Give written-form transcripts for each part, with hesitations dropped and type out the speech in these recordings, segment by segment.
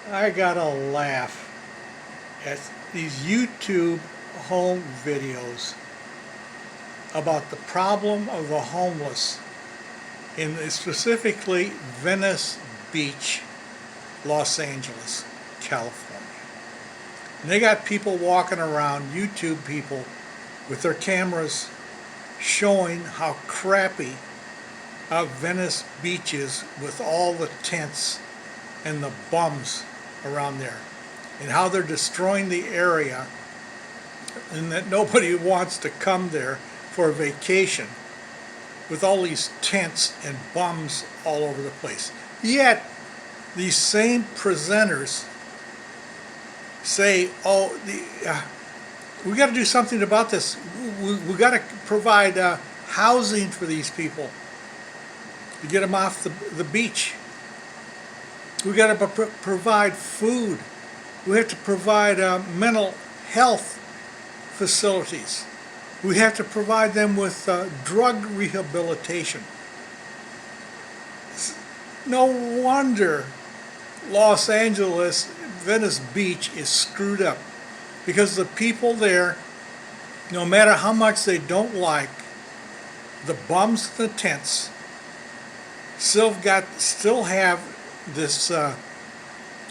I gotta laugh at these YouTube home videos about the problem of the homeless in specifically Venice Beach, Los Angeles, California. And they got people walking around, YouTube people, with their cameras showing how crappy Venice Beach is with all the tents and the bums around there, and how they're destroying the area, and that nobody wants to come there for a vacation with all these tents and bums all over the place. Yet these same presenters say, oh, we got to do something about this. We got to provide housing for these people to get them off the beach. We got to provide food. We have to provide mental health facilities. We have to provide them with drug rehabilitation. No wonder Los Angeles, Venice Beach is screwed up, because the people there, no matter how much they don't like the bums in the tents, still have this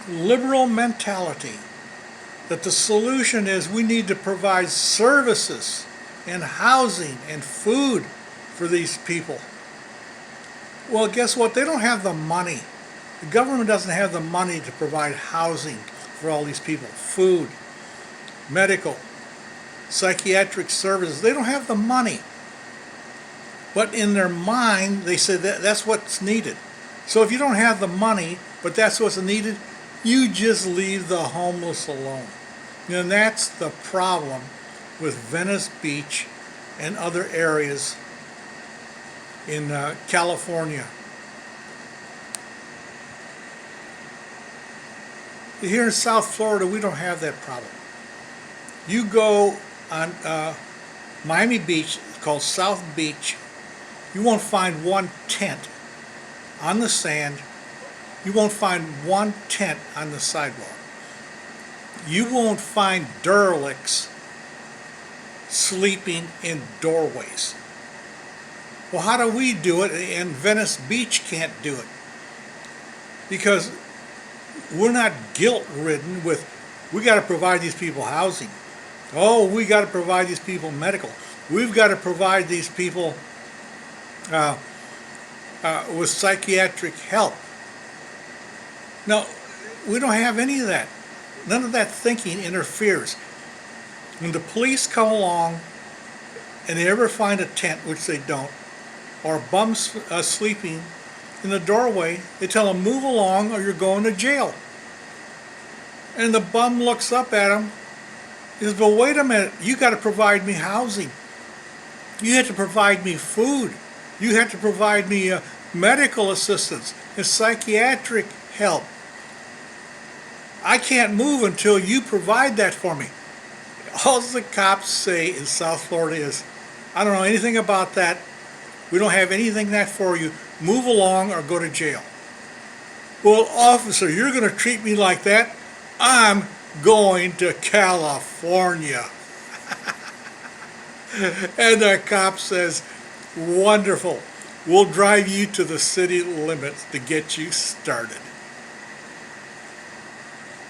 liberal mentality that the solution is we need to provide services and housing and food for these people. Well, guess what? They don't have the money. The government doesn't have the money to provide housing for all these people, food, medical, psychiatric services. They don't have the money. But in their mind, they say that's what's needed. So if you don't have the money, but that's what's needed, you just leave the homeless alone. And that's the problem with Venice Beach and other areas in California. Here in South Florida, we don't have that problem. You go on Miami Beach, it's called South Beach, you won't find one tent on the sand. You won't find one tent on the sidewalk. You won't find derelicts sleeping in doorways. Well, how do we do it and Venice Beach can't do it? Because we're not guilt-ridden with, we got to provide these people housing. Oh, we got to provide these people medical. We've got to provide these people with psychiatric help. No, we don't have any of that. None of that thinking interferes. When the police come along and they ever find a tent, which they don't, or bums sleeping in the doorway, they tell them, move along or you're going to jail. And the bum looks up at him and says, well, wait a minute, you got to provide me housing. You have to provide me food. You have to provide me medical assistance and psychiatric help. I can't move until you provide that for me. All the cops say in South Florida is, I don't know anything about that. We don't have anything that for you. Move along or go to jail. Well, officer, you're going to treat me like that? I'm going to California. And the cop says, wonderful. We'll drive you to the city limits to get you started.